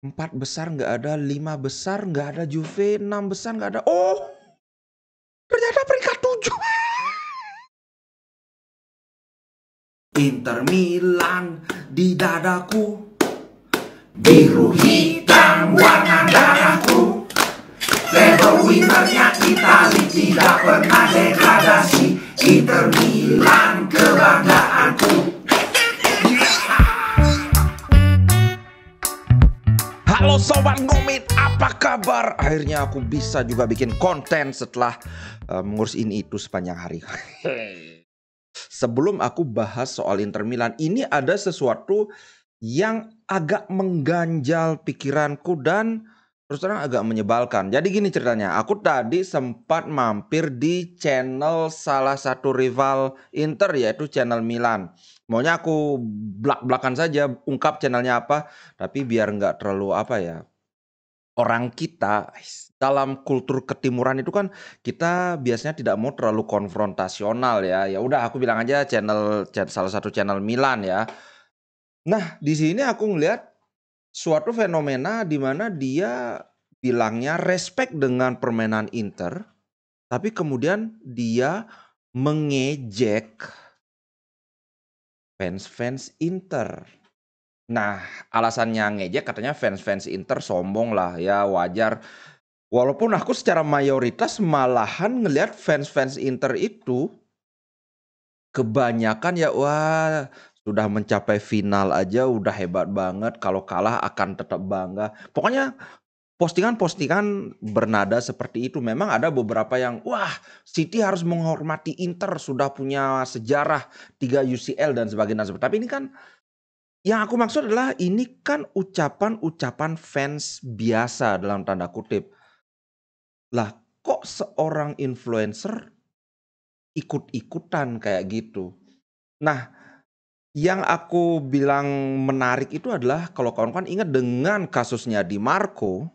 4 besar nggak ada, 5 besar nggak ada Juve, 6 besar nggak ada. Oh, ternyata peringkat 7. Inter Milan di dadaku, biru hitam warna darahku. Label winnernya Itali, tidak pernah degradasi. Inter Milan kebanggaanku. Halo Sobat Ngomit, apa kabar? Akhirnya aku bisa juga bikin konten setelah mengurus ini itu sepanjang hari. Sebelum aku bahas soal Inter Milan, ini ada sesuatu yang agak mengganjal pikiranku dan terus terang agak menyebalkan. Jadi gini ceritanya, aku tadi sempat mampir di channel salah satu rival Inter, yaitu channel Milan. Maunya aku blak-blakan saja ungkap channelnya apa, tapi biar nggak terlalu orang kita dalam kultur ketimuran itu kan kita biasanya tidak mau terlalu konfrontasional ya. Ya udah aku bilang aja salah satu channel Milan ya. Nah, di sini aku ngelihat suatu fenomena di mana dia bilangnya respect dengan permainan Inter, tapi kemudian dia mengejek fans-fans Inter. Nah, alasannya ngejek katanya fans-fans Inter sombong lah, ya wajar. Walaupun aku secara mayoritas malahan ngelihat fans-fans Inter itu kebanyakan ya wah sudah mencapai final aja udah hebat banget, kalau kalah akan tetap bangga. Pokoknya postingan-postingan bernada seperti itu. Memang ada beberapa yang wah City harus menghormati Inter, sudah punya sejarah 3 UCL dan sebagainya. Tapi ini kan yang aku maksud adalah ini kan ucapan-ucapan fans biasa dalam tanda kutip. Lah kok seorang influencer ikut-ikutan kayak gitu? Nah, yang aku bilang menarik itu adalah kalau kawan-kawan ingat dengan kasusnya Di Marco,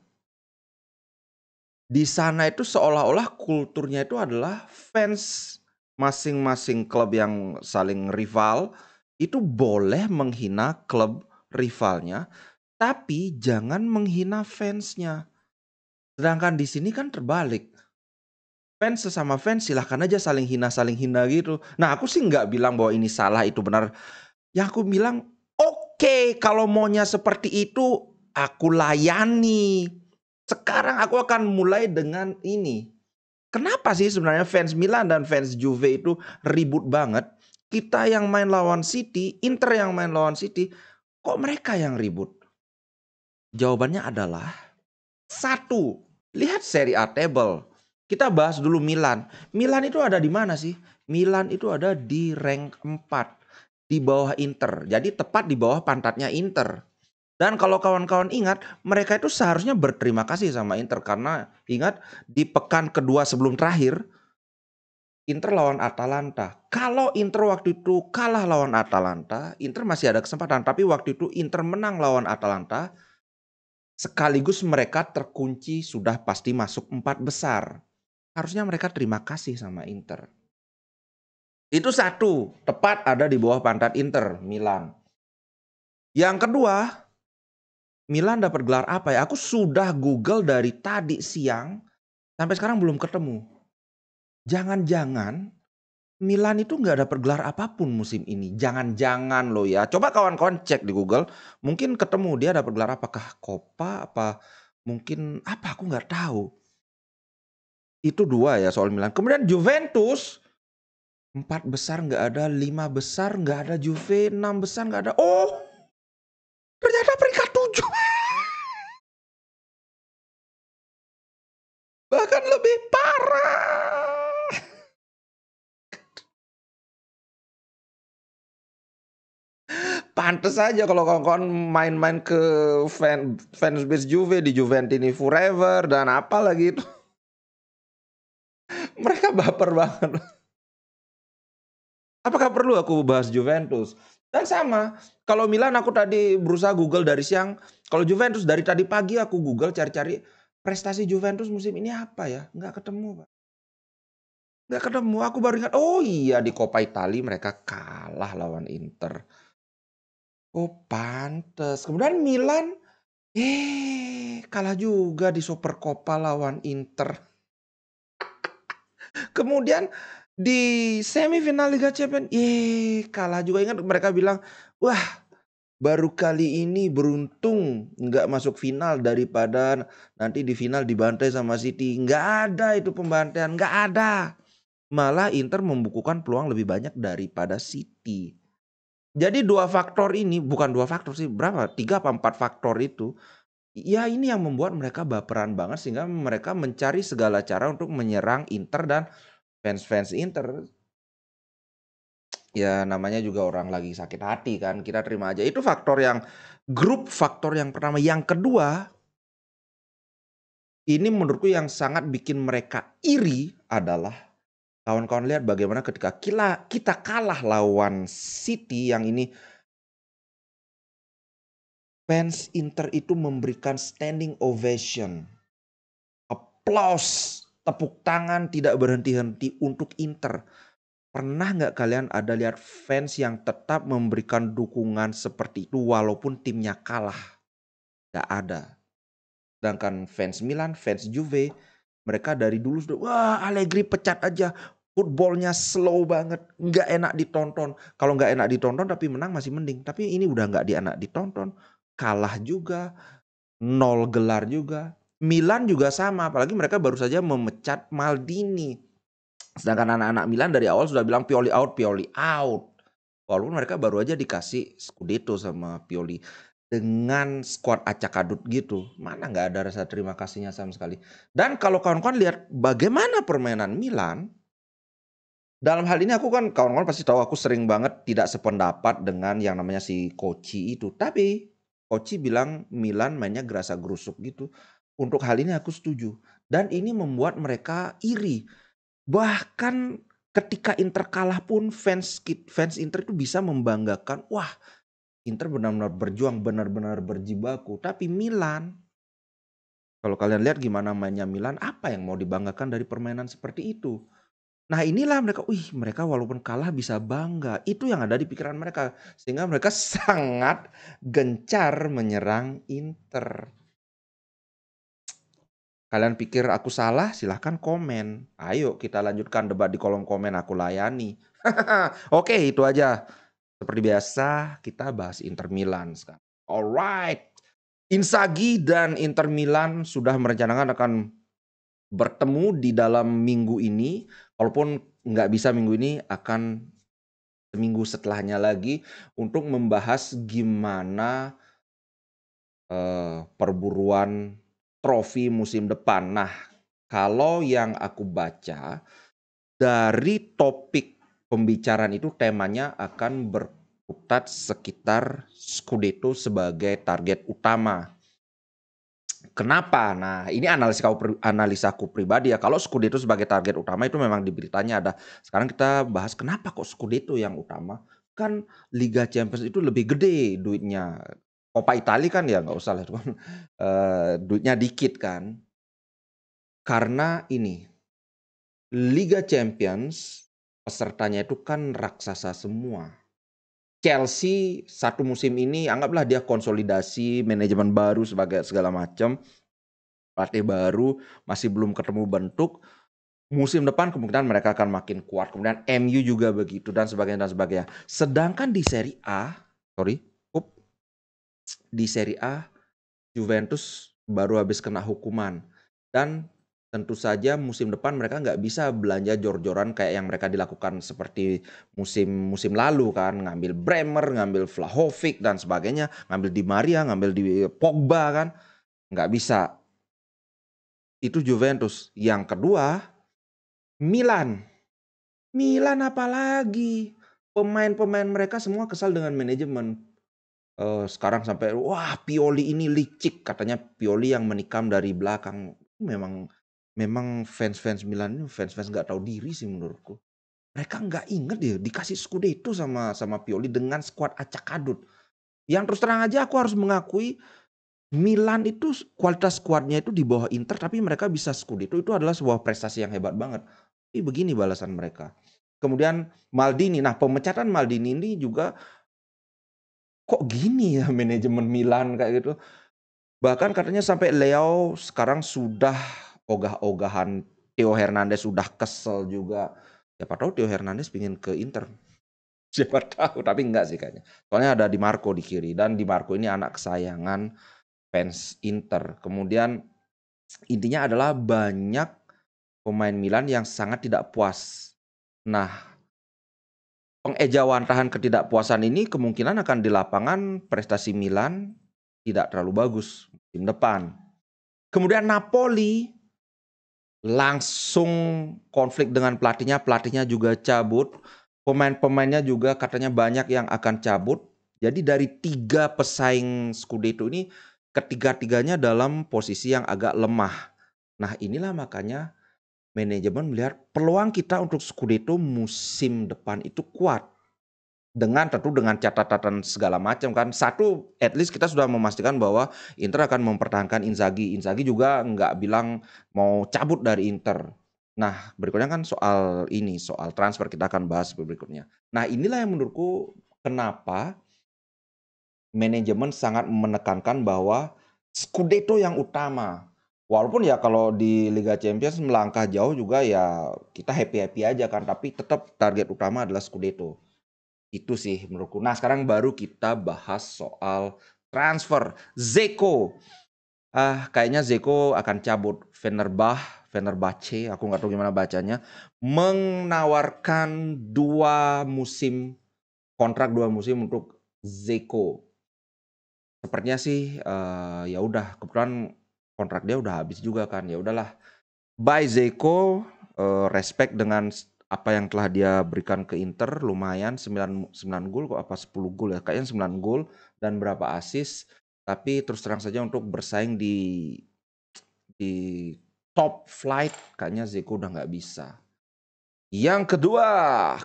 di sana itu seolah-olah kulturnya itu adalah fans masing-masing klub yang saling rival itu boleh menghina klub rivalnya, tapi jangan menghina fansnya. Sedangkan di sini kan terbalik. Fans sesama fans silahkan aja saling hina gitu. Nah aku sih nggak bilang bahwa ini salah itu benar. Yang aku bilang oke, kalau maunya seperti itu aku layani. Sekarang aku akan mulai dengan ini. Kenapa sih sebenarnya fans Milan dan fans Juve itu ribut banget? Kita yang main lawan City, Inter yang main lawan City, kok mereka yang ribut? Jawabannya adalah satu, lihat Serie A table. Kita bahas dulu Milan. Milan itu ada di mana sih? Milan itu ada di rank 4. Di bawah Inter. Jadi tepat di bawah pantatnya Inter. Dan kalau kawan-kawan ingat, mereka itu seharusnya berterima kasih sama Inter. Karena ingat di pekan kedua sebelum terakhir, Inter lawan Atalanta. Kalau Inter waktu itu kalah lawan Atalanta, Inter masih ada kesempatan. Tapi waktu itu Inter menang lawan Atalanta, sekaligus mereka terkunci sudah pasti masuk 4 besar. Harusnya mereka terima kasih sama Inter. Itu satu, tepat ada di bawah pantat Inter, Milan. Yang kedua, Milan dapat gelar apa ya? Aku sudah Google dari tadi siang, sampai sekarang belum ketemu. Jangan-jangan Milan itu nggak dapat gelar apapun musim ini. Jangan-jangan loh ya. Coba kawan-kawan cek di Google, mungkin ketemu dia dapat gelar apakah Coppa, apa mungkin apa aku nggak tahu. Itu dua ya soal Milan. Kemudian Juventus, 4 besar nggak ada, 5 besar nggak ada Juve, 6 besar nggak ada. Oh, ternyata peringkat 7. Bahkan lebih parah. Pantes aja kalau kawan-kawan main-main ke fansbase Juve di Juventini Forever dan apa lagi itu. Mereka baper banget. Apakah perlu aku bahas Juventus? Dan sama, kalau Milan aku tadi berusaha Google dari siang. Kalau Juventus dari tadi pagi aku Google cari-cari prestasi Juventus musim ini apa ya? Nggak ketemu, Pak. Nggak ketemu. Aku baru ingat, oh iya di Coppa Italia mereka kalah lawan Inter. Oh pantes. Kemudian Milan Kalah juga di Supercoppa lawan Inter. Kemudian di semifinal Liga Champions, kalah juga. Ingat mereka bilang, wah baru kali ini beruntung nggak masuk final daripada nanti di final dibantai sama City. Nggak ada itu pembantaian, nggak ada. Malah Inter membukukan peluang lebih banyak daripada City. Jadi dua faktor ini, bukan dua faktor sih, berapa? 3 apa 4 faktor itu. Ya ini yang membuat mereka baperan banget sehingga mereka mencari segala cara untuk menyerang Inter dan fans-fans Inter. Ya namanya juga orang lagi sakit hati kan, kita terima aja. Itu faktor yang pertama. Yang kedua, ini menurutku yang sangat bikin mereka iri adalah kawan-kawan lihat bagaimana ketika kita kalah lawan City yang ini fans Inter itu memberikan standing ovation, applause, tepuk tangan tidak berhenti-henti untuk Inter. Pernah nggak kalian ada lihat fans yang tetap memberikan dukungan seperti itu walaupun timnya kalah? Nggak ada. Sedangkan fans Milan, fans Juve, mereka dari dulu sudah, wah Allegri pecat aja. Footballnya slow banget, nggak enak ditonton. Kalau nggak enak ditonton tapi menang masih mending. Tapi ini udah nggak enak ditonton. Kalah juga, 0 gelar juga. Milan juga sama, apalagi mereka baru saja memecat Maldini. Sedangkan anak-anak Milan dari awal sudah bilang Pioli out, Pioli out. Walaupun mereka baru aja dikasih Scudetto sama Pioli. Dengan skuad acak-adut gitu, mana nggak ada rasa terima kasihnya sama sekali. Dan kalau kawan-kawan lihat bagaimana permainan Milan, dalam hal ini aku kan kawan-kawan pasti tahu aku sering banget tidak sependapat dengan yang namanya si Koci itu. Tapi Koci bilang Milan mainnya gerasa gerusuk gitu. Untuk hal ini aku setuju. Dan ini membuat mereka iri. Bahkan ketika Inter kalah pun fans Inter itu bisa membanggakan, wah Inter benar-benar berjuang, benar-benar berjibaku. Tapi Milan, kalau kalian lihat gimana mainnya Milan, apa yang mau dibanggakan dari permainan seperti itu? Nah inilah mereka walaupun kalah bisa bangga. Itu yang ada di pikiran mereka. Sehingga mereka sangat gencar menyerang Inter. Kalian pikir aku salah? Silahkan komen. Ayo kita lanjutkan debat di kolom komen, aku layani. Oke, itu aja. Seperti biasa kita bahas Inter Milan sekarang. Alright. Inzaghi dan Inter Milan sudah merencanakan akan bertemu di dalam minggu ini. Walaupun nggak bisa minggu ini, akan seminggu setelahnya lagi untuk membahas gimana perburuan trofi musim depan. Nah, kalau yang aku baca dari topik pembicaraan itu temanya akan berkutat sekitar Scudetto sebagai target utama. Kenapa? Nah, ini analisaku pribadi ya. Kalau Scudetto sebagai target utama itu memang diberitanya ada. Sekarang kita bahas kenapa kok Scudetto yang utama? Kan Liga Champions itu lebih gede duitnya. Coppa Italia kan ya nggak usah lah, itu kan duitnya dikit kan. Karena ini Liga Champions pesertanya itu kan raksasa semua. Chelsea satu musim ini anggaplah dia konsolidasi, manajemen baru sebagai segala macam, pelatih baru, masih belum ketemu bentuk. Musim depan kemungkinan mereka akan makin kuat. Kemudian MU juga begitu dan sebagainya dan sebagainya. Sedangkan di Serie A, di Serie A Juventus baru habis kena hukuman. Dan tentu saja musim depan mereka nggak bisa belanja jor-joran kayak yang mereka dilakukan seperti musim lalu kan. Ngambil Bremer, ngambil Vlahovic dan sebagainya. Ngambil Di Maria, ngambil di Pogba kan. Nggak bisa. Itu Juventus. Yang kedua, Milan. Milan apalagi? Pemain-pemain mereka semua kesal dengan manajemen. Sekarang sampai, wah Pioli ini licik, katanya Pioli yang menikam dari belakang. Memang fans-fans Milan ini fans-fans nggak tahu diri sih menurutku. Mereka nggak inget ya dikasih Scudetto sama Pioli dengan skuad acak-adut. Yang terus terang aja aku harus mengakui Milan itu kualitas skuadnya itu di bawah Inter, tapi mereka bisa Scudetto, itu adalah sebuah prestasi yang hebat banget. Tapi begini balasan mereka. Kemudian Maldini, nah pemecatan Maldini ini juga kok gini ya manajemen Milan kayak gitu. Bahkan katanya sampai Leo sekarang sudah ogah-ogahan Theo Hernandez sudah kesel juga. Siapa tahu Theo Hernandez pingin ke Inter. Siapa tahu, tapi enggak sih kayaknya. Soalnya ada Di Marco di kiri dan Di Marco ini anak kesayangan fans Inter. Kemudian intinya adalah banyak pemain Milan yang sangat tidak puas. Nah, pengejawantahan ketidakpuasan ini kemungkinan akan di lapangan prestasi Milan tidak terlalu bagus musim depan. Kemudian Napoli langsung konflik dengan pelatihnya juga cabut. Pemain-pemainnya juga katanya banyak yang akan cabut. Jadi dari 3 pesaing Scudetto ini, ketiga-tiganya dalam posisi yang agak lemah. Nah, inilah makanya manajemen melihat peluang kita untuk Scudetto musim depan itu kuat. Tentu dengan catatan segala macam kan. Satu, at least kita sudah memastikan bahwa Inter akan mempertahankan Inzaghi. Inzaghi juga nggak bilang mau cabut dari Inter. Nah, berikutnya kan soal transfer kita akan bahas berikutnya. Nah, inilah yang menurutku kenapa manajemen sangat menekankan bahwa Scudetto yang utama. Walaupun ya kalau di Liga Champions melangkah jauh juga ya kita happy-happy aja kan. Tapi tetap target utama adalah Scudetto. Itu sih menurutku. Nah, sekarang baru kita bahas soal transfer. Dzeko. Kayaknya Dzeko akan cabut. Fenerbahce, aku nggak tahu gimana bacanya, menawarkan kontrak 2 musim untuk Dzeko. Sepertinya sih ya udah, kebetulan kontrak dia udah habis juga kan. Ya udahlah. Bye Dzeko, respect dengan apa yang telah dia berikan ke Inter, lumayan 9 gol kok, apa 10 gol ya, kayaknya 9 gol dan berapa assist. Tapi terus terang saja untuk bersaing di top flight kayaknya Dzeko udah nggak bisa. Yang kedua,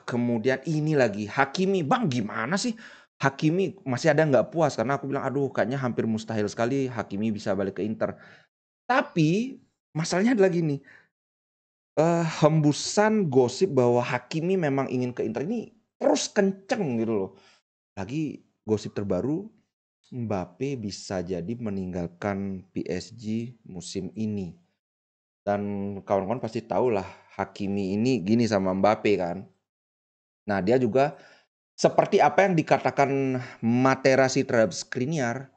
kemudian ini lagi Hakimi. Bang, gimana sih? Hakimi masih ada nggak puas karena aku bilang aduh kayaknya hampir mustahil sekali Hakimi bisa balik ke Inter. Tapi masalahnya adalah gini. Hembusan gosip bahwa Hakimi memang ingin ke Inter ini terus kenceng gitu loh. Lagi gosip terbaru, Mbappe bisa jadi meninggalkan PSG musim ini. Dan kawan-kawan pasti tahu lah Hakimi ini gini sama Mbappe kan. Nah, dia juga seperti apa yang dikatakan Materazzi terhadap Skriniar,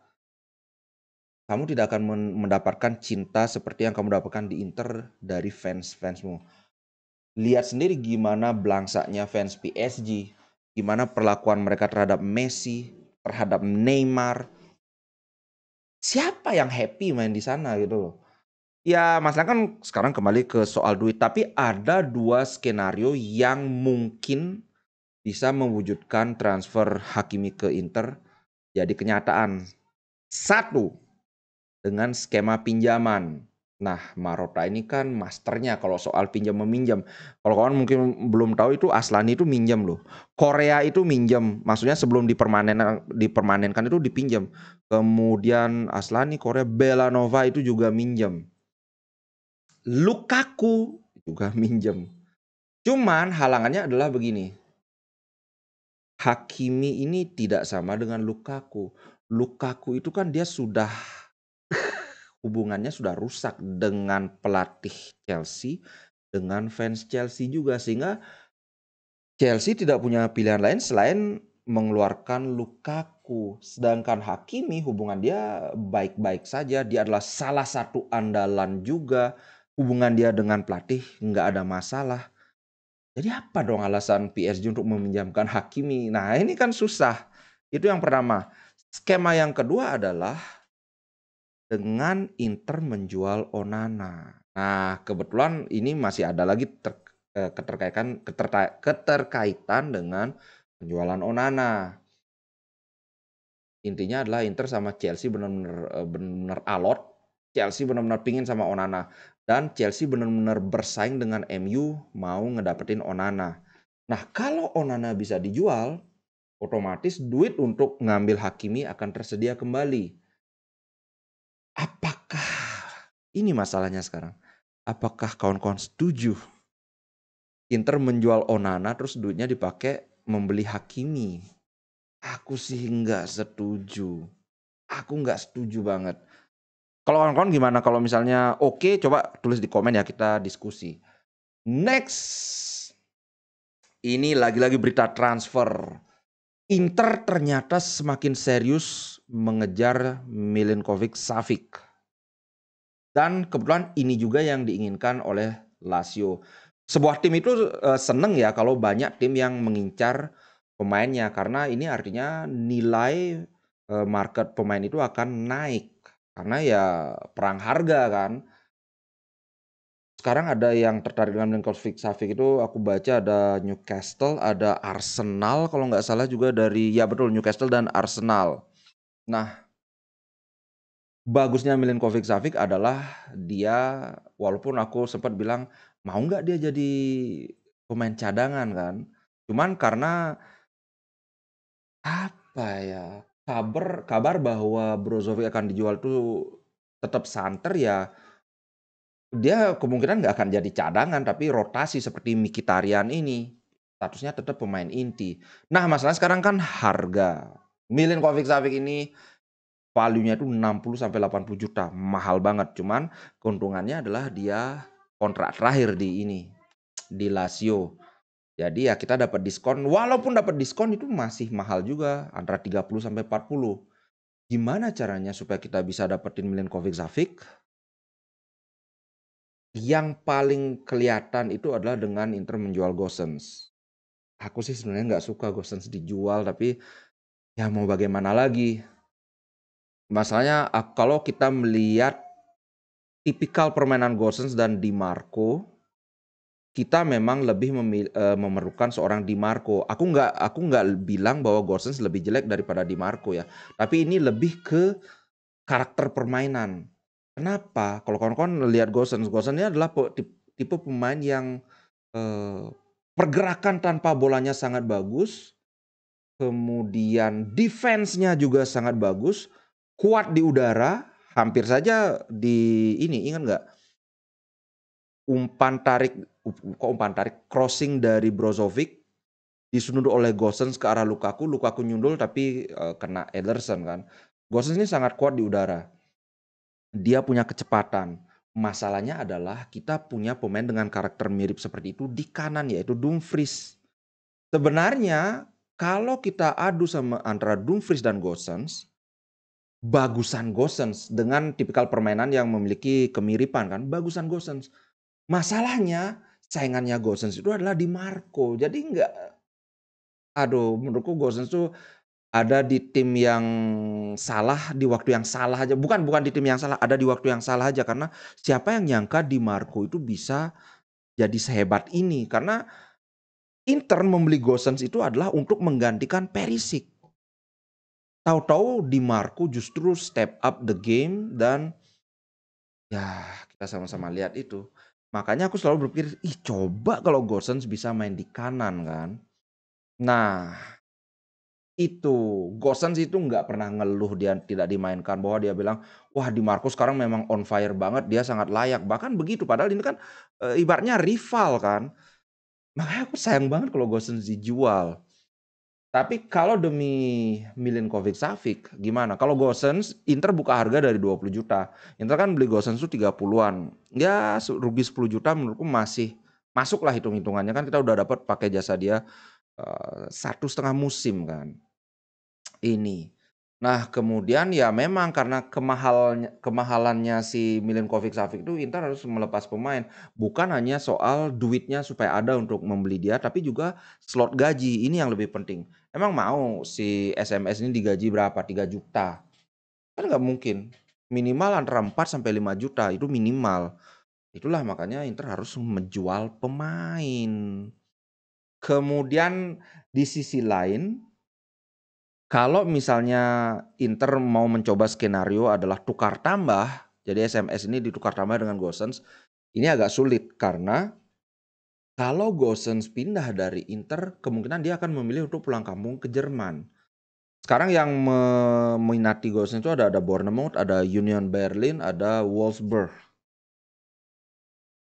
kamu tidak akan mendapatkan cinta seperti yang kamu dapatkan di Inter dari fans-fansmu. Lihat sendiri gimana belangsaknya fans PSG, gimana perlakuan mereka terhadap Messi, terhadap Neymar. Siapa yang happy main di sana gitu loh. Ya masalah kan sekarang kembali ke soal duit, tapi ada 2 skenario yang mungkin bisa mewujudkan transfer Hakimi ke Inter jadi kenyataan. 1, dengan skema pinjaman. Nah, Marotta ini kan masternya kalau soal pinjam-meminjam. Kalau kawan mungkin belum tahu itu Aslani itu minjam loh. Korea itu minjam, maksudnya sebelum dipermanenkan itu dipinjam. Kemudian Aslani, Korea, Belanova itu juga minjam. Lukaku juga minjam. Cuman halangannya adalah begini. Hakimi ini tidak sama dengan Lukaku. Lukaku itu kan dia sudah hubungannya sudah rusak dengan pelatih Chelsea, dengan fans Chelsea juga. Sehingga Chelsea tidak punya pilihan lain selain mengeluarkan Lukaku. Sedangkan Hakimi hubungan dia baik-baik saja. Dia adalah salah satu andalan juga. Hubungan dia dengan pelatih nggak ada masalah. Jadi apa dong alasan PSG untuk meminjamkan Hakimi? Nah ini kan susah. Itu yang pertama. Skema yang kedua adalah dengan Inter menjual Onana. Nah, kebetulan ini masih ada lagi keterkaitan dengan penjualan Onana. Intinya adalah Inter sama Chelsea benar-benar alot. Chelsea benar-benar pingin sama Onana. Dan Chelsea benar-benar bersaing dengan MU mau ngedapetin Onana. Nah, kalau Onana bisa dijual, otomatis duit untuk ngambil Hakimi akan tersedia kembali. Apakah ini masalahnya sekarang? Apakah kawan-kawan setuju Inter menjual Onana terus duitnya dipakai membeli Hakimi? Aku sih nggak setuju. Aku nggak setuju banget. Kalau kawan-kawan gimana kalau misalnya oke, coba tulis di komen ya, kita diskusi. Next. Ini lagi-lagi berita transfer. Inter ternyata semakin serius mengejar Milinkovic Savic. Dan kebetulan ini juga yang diinginkan oleh Lazio. Sebuah tim itu seneng ya kalau banyak tim yang mengincar pemainnya, karena ini artinya nilai market pemain itu akan naik. Karena ya perang harga kan. Sekarang ada yang tertarik dengan Milinkovic Savic itu, aku baca ada Newcastle, ada Arsenal kalau nggak salah juga dari, ya betul, Newcastle dan Arsenal. Nah, bagusnya Milinkovic Savic adalah dia, walaupun aku sempat bilang mau nggak dia jadi pemain cadangan kan, cuman karena apa ya, kabar bahwa Brozovic akan dijual tuh tetap santer ya, dia kemungkinan nggak akan jadi cadangan tapi rotasi seperti Mkhitaryan ini, statusnya tetap pemain inti. Nah, masalahnya sekarang kan harga. Milinkovic Savic ini value-nya itu 60 sampai 80 juta, mahal banget. Cuman keuntungannya adalah dia kontrak terakhir di Lazio. Jadi ya kita dapat diskon, walaupun dapat diskon itu masih mahal juga, antara 30 sampai 40. Gimana caranya supaya kita bisa dapetin Milinkovic Savic? Yang paling kelihatan itu adalah dengan Inter menjual Gosens. Aku sih sebenarnya nggak suka Gosens dijual, tapi ya mau bagaimana lagi. Masalahnya kalau kita melihat tipikal permainan Gosens dan Di Marco, kita memang lebih memerlukan seorang Di Marco. Aku nggak bilang bahwa Gosens lebih jelek daripada Di Marco ya, tapi ini lebih ke karakter permainan. Kenapa? Kalau kawan-kawan lihat Gosens ini adalah tipe pemain yang pergerakan tanpa bolanya sangat bagus, kemudian defense-nya juga sangat bagus, kuat di udara, hampir saja di ini, ingat nggak? Umpan tarik crossing dari Brozovic disundur oleh Gosens ke arah Lukaku nyundul tapi kena Ederson kan. Gosens ini sangat kuat di udara. Dia punya kecepatan. Masalahnya adalah kita punya pemain dengan karakter mirip seperti itu di kanan, yaitu Dumfries. Sebenarnya kalau kita adu sama antara Dumfries dan Gosens, bagusan Gosens dengan tipikal permainan yang memiliki kemiripan kan, bagusan Gosens. Masalahnya saingannya Gosens itu adalah Di Marco. Jadi menurutku Gosens tuh ada di tim yang salah di waktu yang salah aja. Bukan di tim yang salah, ada di waktu yang salah aja. Karena siapa yang nyangka Di Marco itu bisa jadi sehebat ini. Karena Inter membeli Gosens itu adalah untuk menggantikan Perisic. Tahu-tahu Di Marco justru step up the game dan ya kita sama-sama lihat itu. Makanya aku selalu berpikir, coba kalau Gosens bisa main di kanan kan. Nah, itu Gosens itu nggak pernah ngeluh dia tidak dimainkan, bahwa dia bilang wah Di Marco sekarang memang on fire banget, dia sangat layak, bahkan begitu, padahal ini kan ibaratnya rival kan. Makanya aku sayang banget kalau Gosens dijual. Tapi kalau demi Milinkovic Savic gimana? Kalau Gosens Inter buka harga dari 20 juta. Inter kan beli Gosens tuh 30-an. Ya rugi 10 juta menurutku masih masuk lah hitung-hitungannya, kan kita udah dapat pakai jasa dia 1,5 musim kan. Ini. Nah, kemudian ya memang karena kemahalannya si Milinkovic Savic itu Inter harus melepas pemain. Bukan hanya soal duitnya supaya ada untuk membeli dia, tapi juga slot gaji. Ini yang lebih penting. Emang mau si SMS ini digaji berapa? 3 juta. Kan nggak mungkin. Minimal antara 4 sampai 5 juta itu minimal. Itulah makanya Inter harus menjual pemain. Kemudian di sisi lain, kalau misalnya Inter mau mencoba skenario adalah tukar tambah, jadi SMS ini ditukar tambah dengan Gosens, ini agak sulit karena kalau Gosens pindah dari Inter, kemungkinan dia akan memilih untuk pulang kampung ke Jerman. Sekarang yang meminati Gosens itu ada Bournemouth, ada Union Berlin, ada Wolfsburg.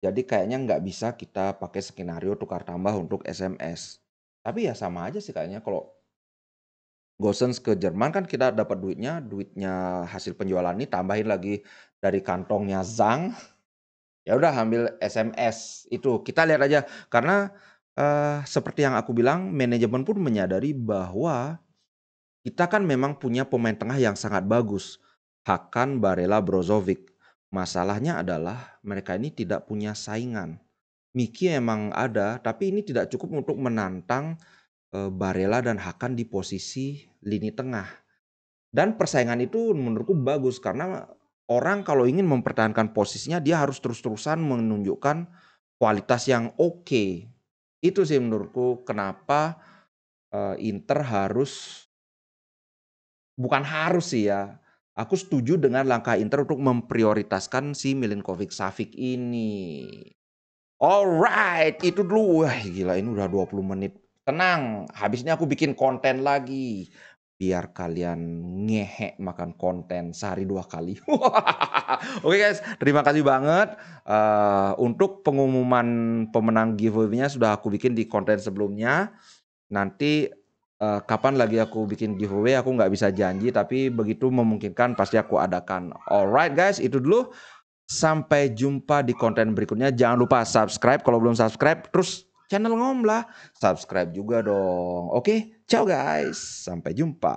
Jadi kayaknya nggak bisa kita pakai skenario tukar tambah untuk SMS. Tapi ya sama aja sih kayaknya, kalau Gosens ke Jerman kan kita dapat duitnya hasil penjualan ini tambahin lagi dari kantongnya Zhang. Ya udah ambil SMS itu. Kita lihat aja karena seperti yang aku bilang, manajemen pun menyadari bahwa kita kan memang punya pemain tengah yang sangat bagus. Hakan, Barella, Brozovic. Masalahnya adalah mereka ini tidak punya saingan. Miki emang ada, tapi ini tidak cukup untuk menantang Barella dan Hakan di posisi lini tengah. Dan persaingan itu menurutku bagus karena orang kalau ingin mempertahankan posisinya dia harus terus-terusan menunjukkan kualitas yang oke. Itu sih menurutku kenapa Inter harus, bukan harus sih ya. Aku setuju dengan langkah Inter untuk memprioritaskan si Milinkovic Savic ini. Alright, itu dulu. Wah, gila ini udah 20 menit. Tenang, habis ini aku bikin konten lagi. Biar kalian ngehe makan konten sehari 2 kali. Oke guys, terima kasih banget. Untuk pengumuman pemenang giveaway-nya sudah aku bikin di konten sebelumnya. Nanti kapan lagi aku bikin giveaway aku nggak bisa janji, tapi begitu memungkinkan pasti aku adakan. Alright guys, itu dulu. Sampai jumpa di konten berikutnya. Jangan lupa subscribe kalau belum subscribe. Terus channel Ngomlah subscribe juga dong. Oke, ciao guys. Sampai jumpa.